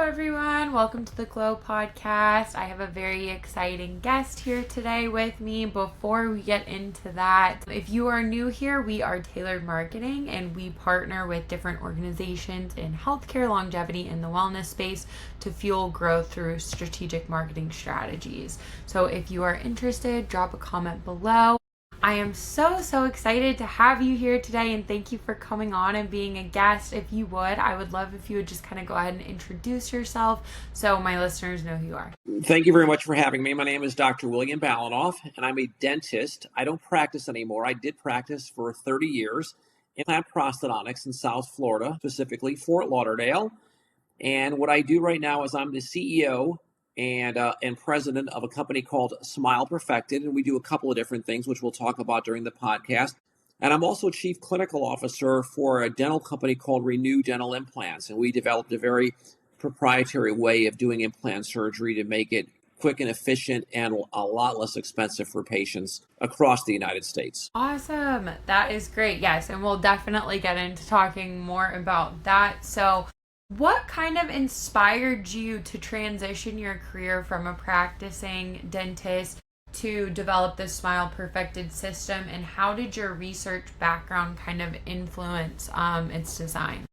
everyone. Welcome to the Glow Podcast. I have a very exciting guest here today with me. Before we get into that, if you are new here, we are Tailored Marketing, and we partner with different organizations in healthcare, longevity, and the wellness space to fuel growth through strategic marketing strategies. So if you are interested, drop a comment below. I am so excited to have you here today, and thank you for coming on and being a guest. If you would, I would love if you would just kind of go ahead and introduce yourself so my listeners know who you are. Thank you very much for having me. My name is Dr. William Balanoff, and I'm a dentist. I don't practice anymore. I did practice for 30 years in implant prosthodontics in South Florida, specifically Fort Lauderdale. And what I do right now is I'm the CEO and president of a company called Smile Perfected, and we do a couple of different things, which we'll talk about during the podcast. And I'm also chief clinical officer for a dental company called Renew Dental Implants, and we developed a very proprietary way of doing implant surgery to make it quick and efficient and a lot less expensive for patients across the United States. Awesome. That is great. Yes, and we'll definitely get into talking more about that. So what kind of inspired you to transition your career from a practicing dentist to develop the Smile Perfected system, and how did your research background kind of influence its design?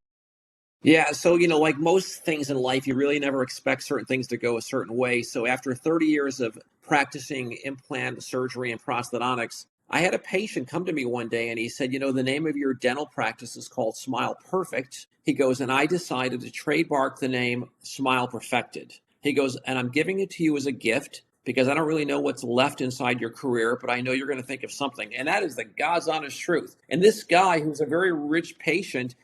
Yeah, so, like most things in life, you really never expect certain things to go a certain way. So after 30 years of practicing implant surgery and prosthodontics, I had a patient come to me one day and he said, the name of your dental practice is called Smile Perfect. He goes, and I decided to trademark the name Smile Perfected. He goes, and I'm giving it to you as a gift because I don't really know what's left inside your career, but I know you're going to think of something. And that is the God's honest truth. And this guy, who's a very rich patient,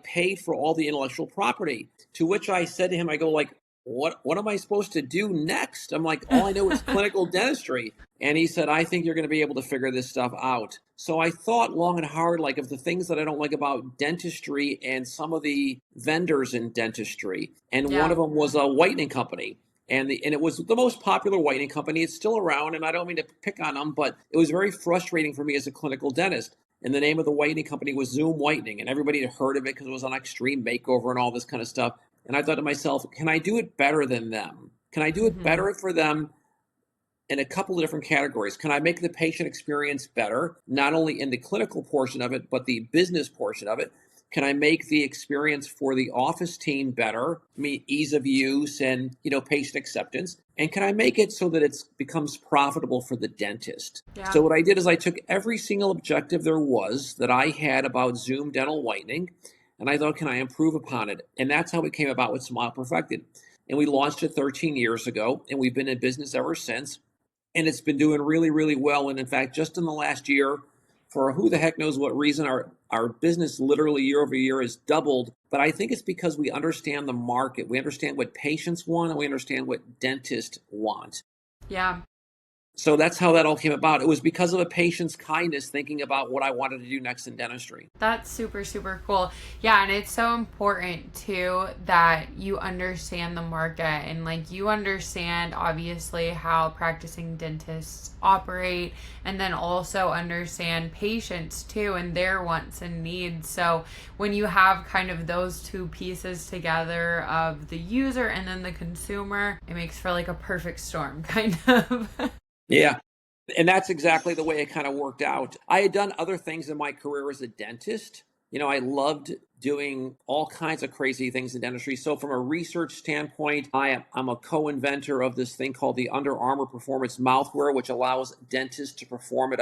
paid for all the intellectual property, to which I said to him, I go, what am I supposed to do next? I'm like, all I know is clinical dentistry. And he said, I think you're going to be able to figure this stuff out. So I thought long and hard, of the things that I don't like about dentistry and some of the vendors in dentistry. And one of them was a whitening company. And it was the most popular whitening company. It's still around, and I don't mean to pick on them, but it was very frustrating for me as a clinical dentist. And the name of the whitening company was Zoom Whitening, and everybody had heard of it because it was on Extreme Makeover and all this kind of stuff. And I thought to myself, can I do it better than them? Can I do it better for them in a couple of different categories? Can I make the patient experience better, not only in the clinical portion of it, but the business portion of it? Can I make the experience for the office team better? Ease of use and, patient acceptance. And can I make it so that it becomes profitable for the dentist? Yeah. So what I did is I took every single objective there was that I had about Zoom Dental Whitening, and I thought, can I improve upon it? And that's how it came about with Smile Perfected. And we launched it 13 years ago, and we've been in business ever since. And it's been doing really, really well. And in fact, just in the last year, for who the heck knows what reason, our business literally year over year has doubled. But I think it's because we understand the market. We understand what patients want, and we understand what dentists want. Yeah. So that's how that all came about. It was because of a patient's kindness thinking about what I wanted to do next in dentistry. That's super cool. Yeah, and it's so important too that you understand the market and you understand obviously how practicing dentists operate, and then also understand patients too and their wants and needs. So when you have kind of those two pieces together of the user and then the consumer, it makes for a perfect storm kind of. Yeah. And that's exactly the way it kind of worked out. I had done other things in my career as a dentist. I loved doing all kinds of crazy things in dentistry. So from a research standpoint, I'm a co-inventor of this thing called the Under Armour Performance Mouthwear, which allows dentists to perform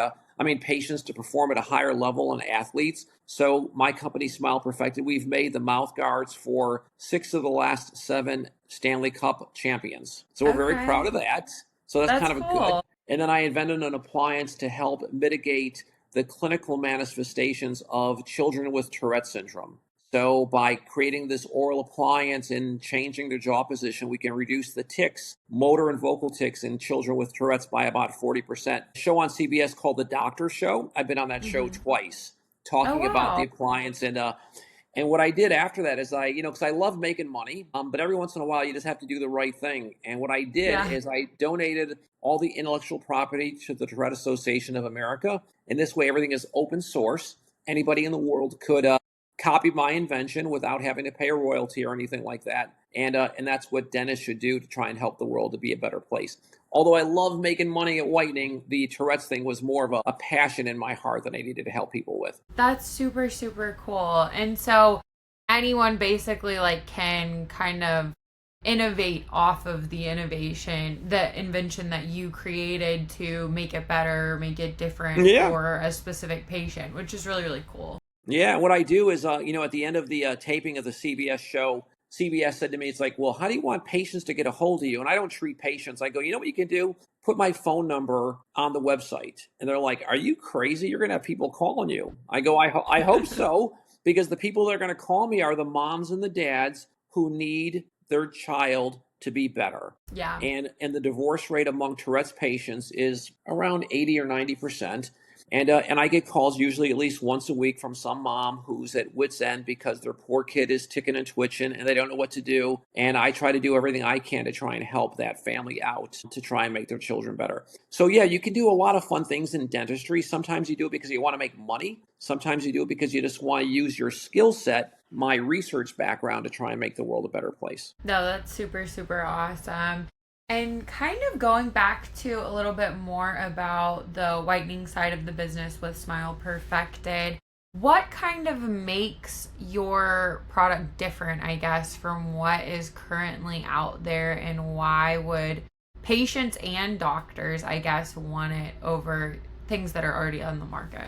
patients to perform at a higher level than athletes. So my company, Smile Perfected, we've made the mouth guards for 6 of the last 7 Stanley Cup champions. So we're very proud of that. So that's kind of cool. good. And then I invented an appliance to help mitigate the clinical manifestations of children with Tourette syndrome. So by creating this oral appliance and changing the jaw position, we can reduce the tics, motor and vocal tics in children with Tourette's by about 40%. A show on CBS called The Doctor Show. I've been on that show twice talking about the appliance. And what I did after that is because I love making money, but every once in a while you just have to do the right thing. And what I did is I donated all the intellectual property to the Tourette Association of America. And this way everything is open source. Anybody in the world could copied my invention without having to pay a royalty or anything like that. And that's what dentists should do to try and help the world to be a better place. Although I love making money at Whitening, the Tourette's thing was more of a passion in my heart that I needed to help people with. That's super, super cool. And so anyone basically like can kind of innovate off of the invention that you created to make it better, make it different for a specific patient, which is really, really cool. Yeah, what I do is, at the end of the taping of the CBS show, CBS said to me, it's like, well, how do you want patients to get a hold of you? And I don't treat patients. I go, you know what you can do? Put my phone number on the website. And they're like, are you crazy? You're going to have people calling you. I go, I hope so, because the people that are going to call me are the moms and the dads who need their child to be better. Yeah. And the divorce rate among Tourette's patients is around 80 or 90%. And I get calls usually at least once a week from some mom who's at wit's end because their poor kid is ticking and twitching and they don't know what to do. And I try to do everything I can to try and help that family out to try and make their children better. So yeah, you can do a lot of fun things in dentistry. Sometimes you do it because you want to make money. Sometimes you do it because you just want to use your skill set, my research background, to try and make the world a better place. No, that's super, super awesome. And kind of going back to a little bit more about the whitening side of the business with Smile Perfected, what kind of makes your product different, I guess, from what is currently out there, and why would patients and doctors, I guess, want it over things that are already on the market?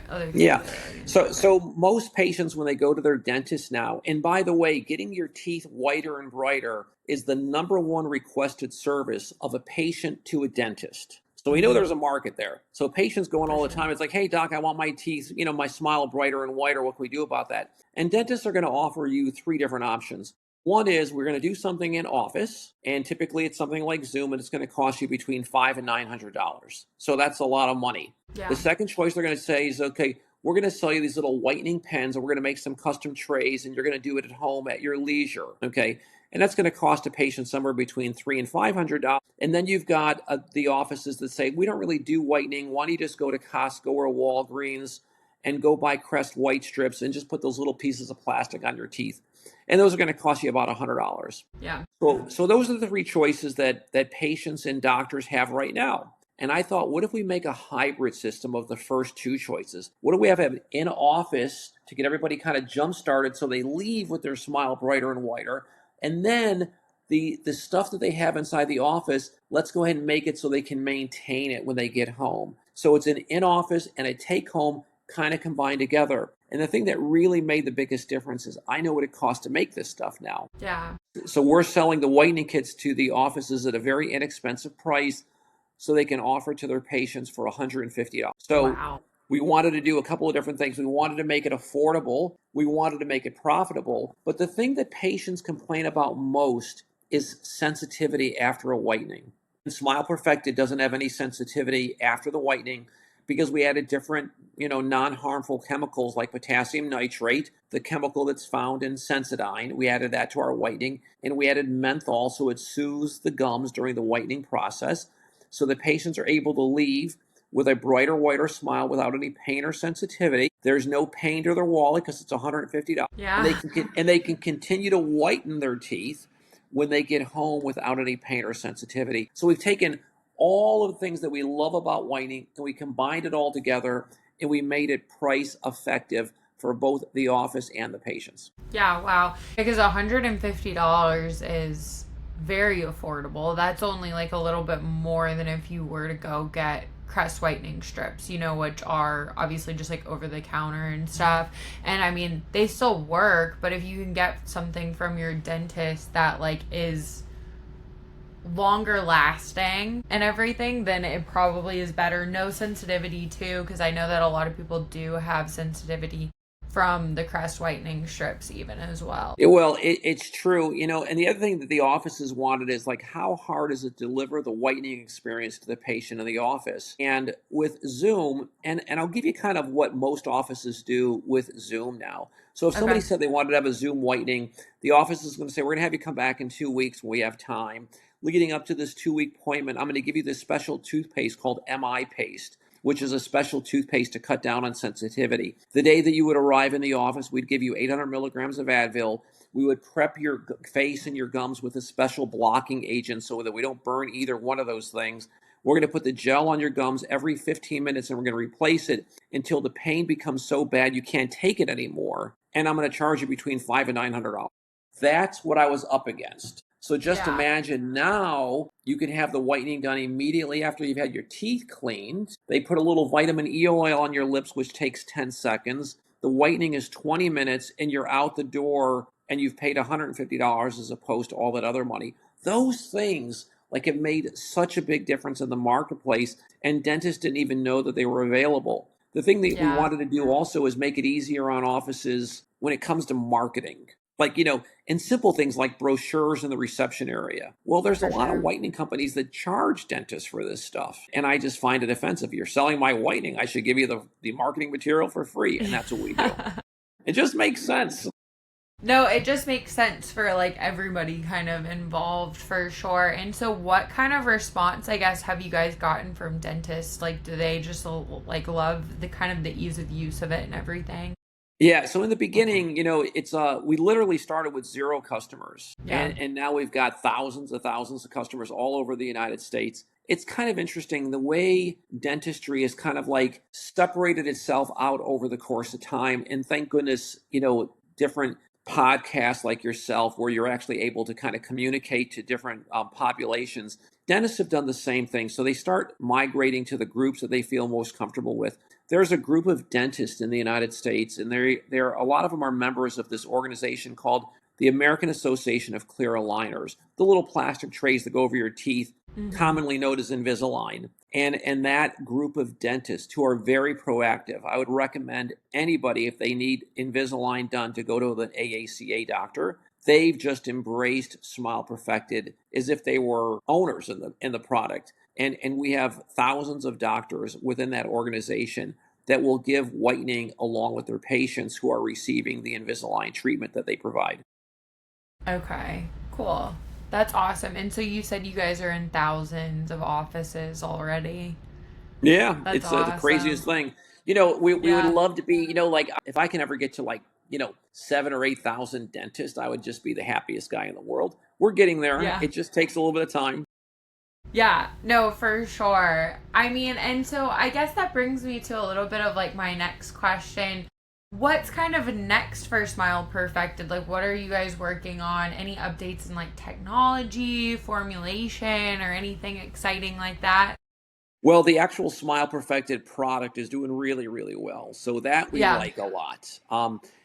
So most patients, when they go to their dentist now, and by the way, getting your teeth whiter and brighter is the number one requested service of a patient to a dentist. So we know there's a market there. So patients going all the time, it's like, hey doc, I want my teeth, my smile brighter and whiter. What can we do about that? And dentists are going to offer you three different options. One is we're going to do something in office, and typically it's something like Zoom, and it's going to cost you between $500 and $900. So that's a lot of money. Yeah. The second choice they're going to say is, okay, we're going to sell you these little whitening pens, and we're going to make some custom trays, and you're going to do it at home at your leisure. Okay. And that's going to cost a patient somewhere between $300 and $500. And then you've got the offices that say, we don't really do whitening. Why don't you just go to Costco or Walgreens and go buy Crest white strips and just put those little pieces of plastic on your teeth? And those are going to cost you about $100. Yeah. So those are the three choices that patients and doctors have right now. And I thought, what if we make a hybrid system of the first two choices? What do we have in office to get everybody kind of jump started so they leave with their smile brighter and whiter? And then the stuff that they have inside the office, let's go ahead and make it so they can maintain it when they get home. So it's an in-office and a take-home kind of combined together. And the thing that really made the biggest difference is I know what it costs to make this stuff now. Yeah. So we're selling the whitening kits to the offices at a very inexpensive price so they can offer to their patients for $150. So wow. We wanted to do a couple of different things. We wanted to make it affordable. We wanted to make it profitable. But the thing that patients complain about most is sensitivity after a whitening. And Smile Perfected doesn't have any sensitivity after the whitening because we added different, non-harmful chemicals like potassium nitrate, the chemical that's found in Sensodyne. We added that to our whitening, and we added menthol so it soothes the gums during the whitening process. So the patients are able to leave with a brighter, whiter smile without any pain or sensitivity. There's no pain to their wallet because it's $150. Yeah. And they can continue to whiten their teeth when they get home without any pain or sensitivity. So we've taken all of the things that we love about whitening and we combined it all together and we made it price effective for both the office and the patients. Yeah, wow. Because $150 is very affordable. That's only like a little bit more than if you were to go get Crest whitening strips, which are obviously just like over the counter and stuff. And I mean, they still work, but if you can get something from your dentist that like is longer lasting and everything, then it probably is better. No sensitivity too, because I know that a lot of people do have sensitivity from the Crest whitening strips even as well. Well, it's true, and the other thing that the offices wanted is like, how hard is it to deliver the whitening experience to the patient in the office? And with Zoom, and I'll give you kind of what most offices do with Zoom now. So if somebody said they wanted to have a Zoom whitening, the office is going to say, we're going to have you come back in 2 weeks when we have time. Leading up to this 2-week appointment, I'm going to give you this special toothpaste called MI Paste. which is a special toothpaste to cut down on sensitivity. The day that you would arrive in the office, we'd give you 800 milligrams of Advil. We would prep your face and your gums with a special blocking agent so that we don't burn either one of those things. We're going to put the gel on your gums every 15 minutes, and we're going to replace it until the pain becomes so bad you can't take it anymore. And I'm going to charge you between $500 and $900. That's what I was up against. So just Yeah. imagine now you can have the whitening done immediately after you've had your teeth cleaned. They put a little vitamin E oil on your lips, which takes 10 seconds. The whitening is 20 minutes, and you're out the door, and you've paid $150 as opposed to all that other money. Those things have made such a big difference in the marketplace, and dentists didn't even know that they were available. The thing that we Yeah. wanted to do also is make it easier on offices when it comes to marketing. And simple things like brochures in the reception area. Well, there's a lot of whitening companies that charge dentists for this stuff. And I just find it offensive. You're selling my whitening, I should give you the marketing material for free. And that's what we do. It just makes sense. No, it just makes sense for everybody kind of involved for sure. And so what kind of response, I guess, have you guys gotten from dentists? Do they just love the kind of the ease of use of it and everything? Yeah, so in the beginning, it's we literally started with 0 customers. Yeah. And now we've got thousands of customers all over the United States. It's kind of interesting the way dentistry has kind of separated itself out over the course of time. And thank goodness, different podcasts like yourself where you're actually able to kind of communicate to different populations. Dentists have done the same thing. So they start migrating to the groups that they feel most comfortable with. There's a group of dentists in the United States, and a lot of them are members of this organization called the American Association of Clear Aligners, the little plastic trays that go over your teeth, commonly known as Invisalign. And that group of dentists who are very proactive, I would recommend anybody, if they need Invisalign done, to go to the AACA doctor. They've just embraced Smile Perfected as if they were owners in the product. And we have thousands of doctors within that organization that will give whitening along with their patients who are receiving the Invisalign treatment that they provide. Okay, cool. That's awesome. And so you said you guys are in thousands of offices already. Yeah, That's it's awesome. the craziest thing. We would love to be, if I can ever get to 7,000 or 8,000 dentists, I would just be the happiest guy in the world. We're getting there. Yeah. It just takes a little bit of time. Yeah, no, for sure. I mean, and so I guess that brings me to a little bit of my next question. What's kind of next for Smile Perfected? What are you guys working on? Any updates in technology, formulation, or anything exciting like that? Well, the actual Smile Perfected product is doing really, really well. So that we like a lot.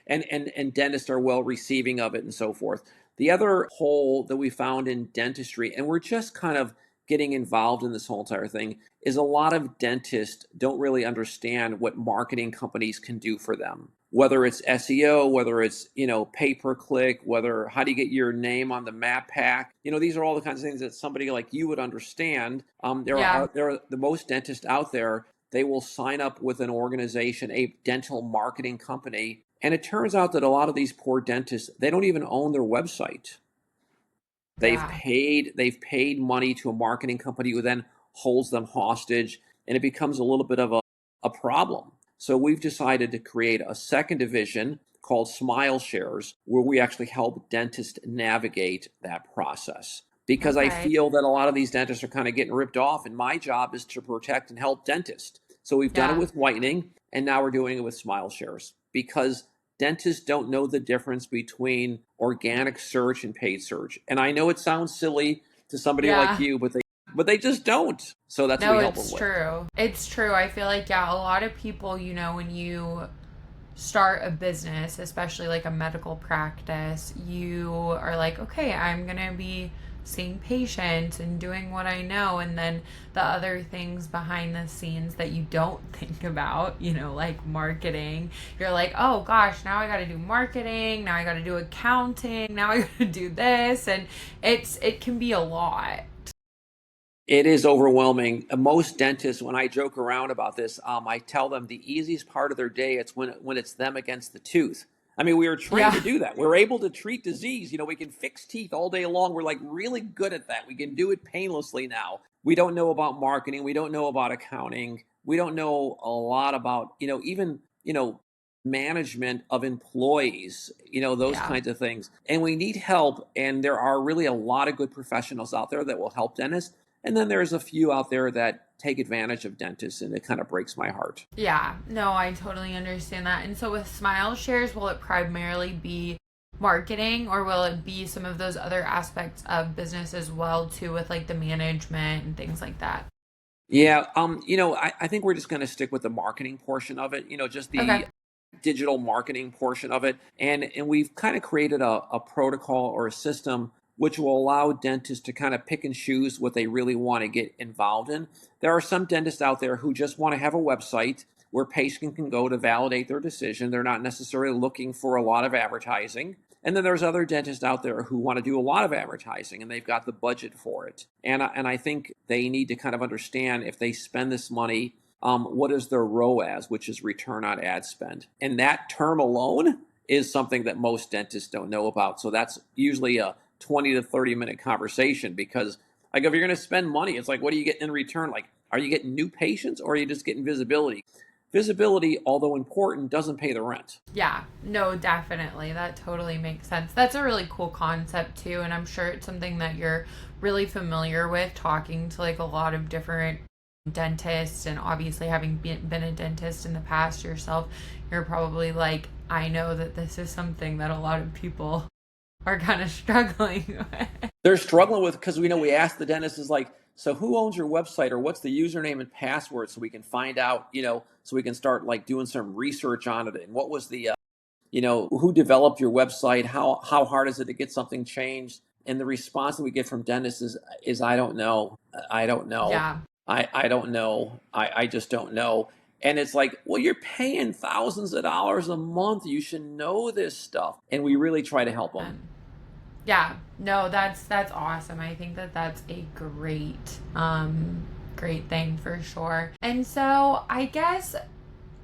And dentists are well receiving of it and so forth. The other hole that we found in dentistry, and we're just kind of getting involved in this whole entire thing, is a lot of dentists don't really understand what marketing companies can do for them. Whether it's SEO, whether it's, pay-per-click, how do you get your name on the map pack? These are all the kinds of things that somebody like you would understand. There are the most dentists out there. They will sign up with an organization, a dental marketing company. And it turns out that a lot of these poor dentists, they don't even own their website. They've paid money to a marketing company who then holds them hostage, and it becomes a little bit of a problem. So we've decided to create a second division called Smile Shares, where we actually help dentists navigate that process. Because I feel that a lot of these dentists are kind of getting ripped off, and my job is to protect and help dentists. So we've done it with whitening, and now we're doing it with Smile Shares. Because dentists don't know the difference between organic search and paid search. And I know it sounds silly to somebody like you, but they just don't. So that's what we help them with. No, it's true. It's true. I feel a lot of people, when you start a business, especially a medical practice, you are okay, I'm going to be seeing patients and doing what I know, and then the other things behind the scenes that you don't think about, marketing. You're oh gosh, now I got to do marketing, now I got to do accounting, now I got to do this, and it can be a lot. It is overwhelming. Most dentists, when I joke around about this, I tell them the easiest part of their day it's when it's them against the tooth. I mean, we were trained to do that. We're able to treat disease. We can fix teeth all day long. We're really good at that. We can do it painlessly now. We don't know about marketing. We don't know about accounting. We don't know a lot about, even, management of employees, those Yeah. kinds of things. And we need help. And there are really a lot of good professionals out there that will help dentists. And then there's a few out there that take advantage of dentists, and it kind of breaks my heart. Yeah, no, I totally understand that. And so with Smile Shares, will it primarily be marketing or will it be some of those other aspects of business as well too with like the management and things like that? Yeah, I think we're just going to stick with the marketing portion of it, just Okay. the digital marketing portion of it. And we've kind of created a protocol or a system which will allow dentists to kind of pick and choose what they really want to get involved in. There are some dentists out there who just want to have a website where patients can go to validate their decision. They're not necessarily looking for a lot of advertising. And then there's other dentists out there who want to do a lot of advertising and they've got the budget for it. And I think they need to kind of understand if they spend this money, what is their ROAS, which is return on ad spend. And that term alone is something that most dentists don't know about. So that's usually a 20 to 30-minute conversation because, like, if you're going to spend money, it's like, what are you getting in return? Like, are you getting new patients or are you just getting visibility? Visibility, although important, doesn't pay the rent. Yeah, no, definitely. That totally makes sense. That's a really cool concept too. And I'm sure it's something that you're really familiar with talking to like a lot of different dentists. And obviously, having been a dentist in the past yourself, you're probably like, I know that this is something that a lot of people are kind of struggling with. They're struggling with because we ask the dentist is like, so who owns your website or what's the username and password so we can find out, so we can start like doing some research on it and what was the who developed your website, how hard is it to get something changed? And the response that we get from dentists is I don't know. I don't know. Yeah. I don't know. I just don't know. And it's like, well, you're paying thousands of dollars a month. You should know this stuff. And we really try to help them. Yeah, no, that's awesome. I think that that's a great thing for sure. And so I guess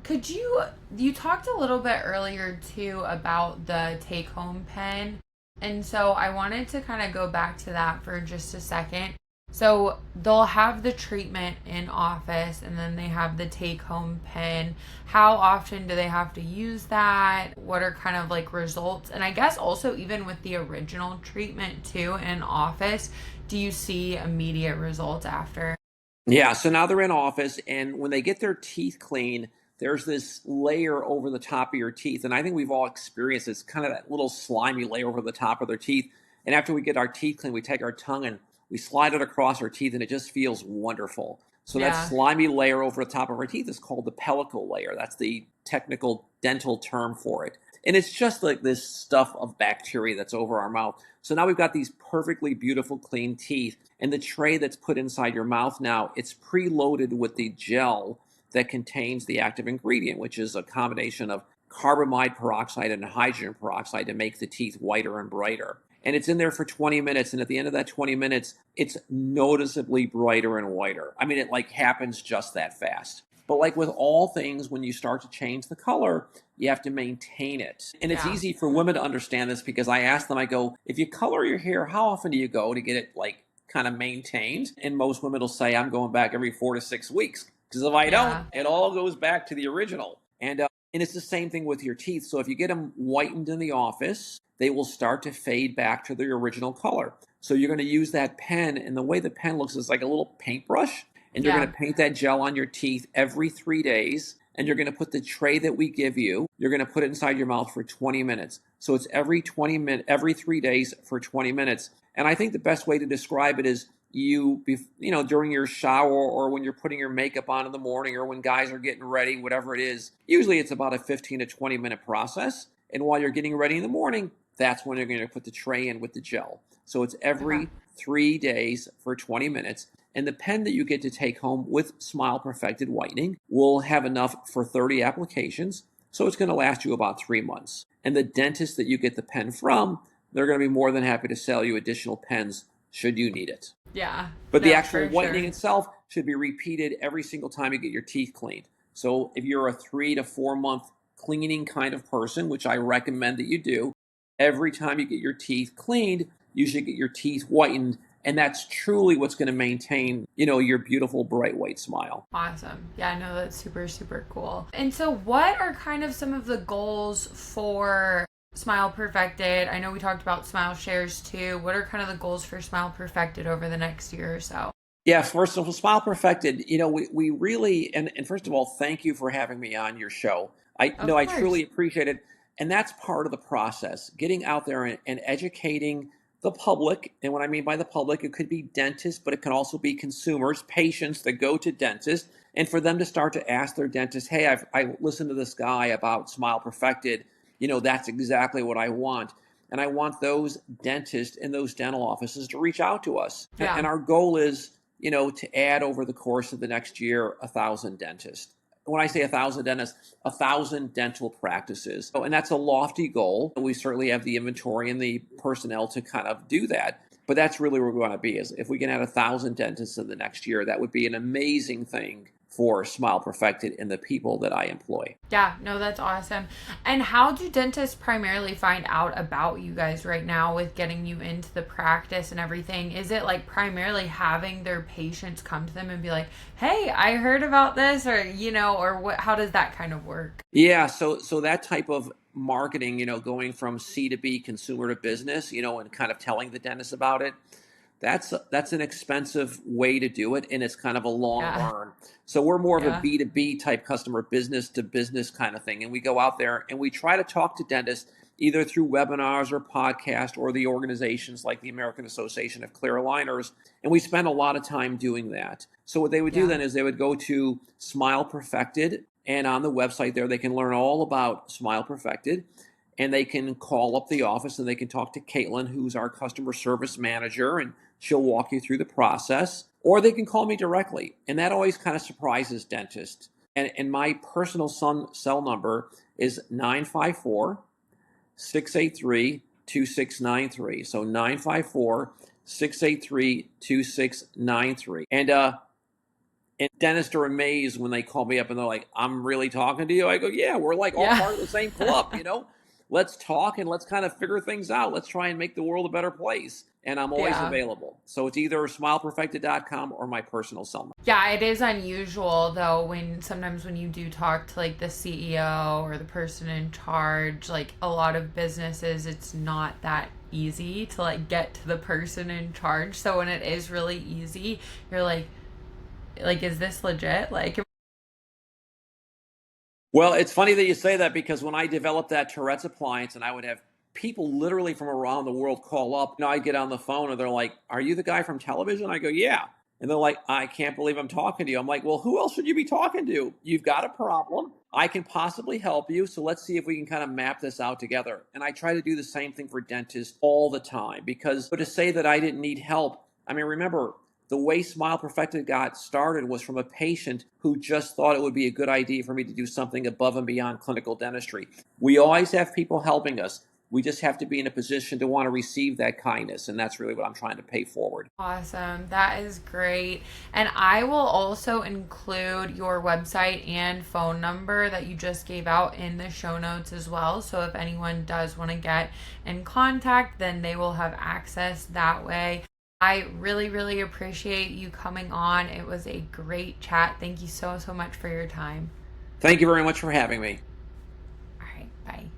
could you talked a little bit earlier too about the take home pen. And so I wanted to kind of go back to that for just a second. So they'll have the treatment in office and then they have the take home pen. How often do they have to use that? What are kind of like results? And I guess also even with the original treatment too in office, do you see immediate results after? Yeah, so now they're in office, and when they get their teeth clean, there's this layer over the top of your teeth. And I think we've all experienced this kind of that little slimy layer over the top of their teeth. And after we get our teeth clean, we take our tongue and we slide it across our teeth, and it just feels wonderful. So that Yeah. slimy layer over the top of our teeth is called the pellicle layer. That's the technical dental term for it. And it's just like this stuff of bacteria that's over our mouth. So now we've got these perfectly beautiful, clean teeth. And the tray that's put inside your mouth now, it's preloaded with the gel that contains the active ingredient, which is a combination of carbamide peroxide and hydrogen peroxide to make the teeth whiter and brighter. And it's in there for 20 minutes. And at the end of that 20 minutes, it's noticeably brighter and whiter. I mean, it like happens just that fast. But like with all things, when you start to change the color, you have to maintain it. And it's Yeah. easy for women to understand this because I ask them, I go, if you color your hair, how often do you go to get it like kind of maintained? And most women will say, I'm going back every 4 to 6 weeks. Because if I don't, Yeah. it all goes back to the original. And it's the same thing with your teeth. So if you get them whitened in the office, they will start to fade back to their original color. So you're going to use that pen, and the way the pen looks is like a little paintbrush, and you're going Yeah. to paint that gel on your teeth every 3 days. And you're going to put the tray that we give you, you're going to put it inside your mouth for 20 minutes. So it's every 20 minutes, every 3 days for 20 minutes. And I think the best way to describe it is during your shower or when you're putting your makeup on in the morning or when guys are getting ready, whatever it is, usually it's about a 15 to 20 minute process. And while you're getting ready in the morning, that's when you're going to put the tray in with the gel. So it's Okay. every 3 days for 20 minutes. And the pen that you get to take home with Smile Perfected Whitening will have enough for 30 applications. So it's going to last you about 3 months. And the dentist that you get the pen from, they're going to be more than happy to sell you additional pens should you need it. Yeah. But the No, actual for whitening sure. itself should be repeated every single time you get your teeth cleaned. So if you're a 3 to 4 month cleaning kind of person, which I recommend that you do, every time you get your teeth cleaned, you should get your teeth whitened And that's truly what's going to maintain, your beautiful, bright, white smile. Awesome. Yeah, no, that's super, super cool. And so what are kind of some of the goals for Smile Perfected? I know we talked about Smile Shares too. What are kind of the goals for Smile Perfected over the next year or so? Yeah, first of all, Smile Perfected, we really, and first of all, thank you for having me on your show. Of I truly course. appreciate it. And that's part of the process, getting out there and educating the public. And what I mean by the public, it could be dentists, but it can also be consumers, patients that go to dentists, and for them to start to ask their dentist, hey, I listened to this guy about Smile Perfected. That's exactly what I want. And I want those dentists and those dental offices to reach out to us. Yeah. And our goal is, to add over the course of the next year 1,000 dentists. When I say 1,000 dentists, 1,000 dental practices. And that's a lofty goal. We certainly have the inventory and the personnel to kind of do that. But that's really where we want to be. Is if we can add 1,000 dentists in the next year, that would be an amazing thing for Smile Perfected and the people that I employ. Yeah, no, that's awesome. And how do dentists primarily find out about you guys right now with getting you into the practice and everything? Is it like primarily having their patients come to them and be like, hey, I heard about this, or, or what, how does that kind of work? Yeah, so that type of marketing, going from C to B, consumer to business, and kind of telling the dentist about it, that's an expensive way to do it, and it's kind of a long Yeah. burn. So we're more of a Yeah. B2B type customer, business to business kind of thing. And we go out there and we try to talk to dentists either through webinars or podcast or the organizations like the American Association of Clear Aligners. And we spend a lot of time doing that. So what they would do Yeah. then is they would go to Smile Perfected, and on the website there, they can learn all about Smile Perfected. And they can call up the office and they can talk to Caitlin, who's our customer service manager, and she'll walk you through the process. Or they can call me directly. And that always kind of surprises dentists. And my personal cell number is 954-683-2693. So 954-683-2693. And dentists are amazed when they call me up and they're like, I'm really talking to you. I go, yeah, we're like all Yeah. part of the same club. Let's talk and let's kind of figure things out. Let's try and make the world a better place. And I'm always Yeah. available. So it's either smileperfected.com or my personal cell number. Yeah, it is unusual though when sometimes when you do talk to like the CEO or the person in charge, like a lot of businesses, it's not that easy to like get to the person in charge. So when it is really easy, you're like, is this legit? Like, Well, it's funny that you say that because when I developed that Tourette's appliance and I would have people literally from around the world call up, I'd get on the phone and they're like, are you the guy from television? I go, yeah. And they're like, I can't believe I'm talking to you. I'm like, well, who else should you be talking to? You've got a problem. I can possibly help you. So let's see if we can kind of map this out together. And I try to do the same thing for dentists all the time because to say that I didn't need help, I mean, remember, the way Smile Perfected got started was from a patient who just thought it would be a good idea for me to do something above and beyond clinical dentistry. We always have people helping us. We just have to be in a position to want to receive that kindness. And that's really what I'm trying to pay forward. awesome. That is great. And I will also include your website and phone number that you just gave out in the show notes as well. So if anyone does want to get in contact, then they will have access that way. I really, really appreciate you coming on. It was a great chat. Thank you so, so much for your time. Thank you very much for having me. All right, bye.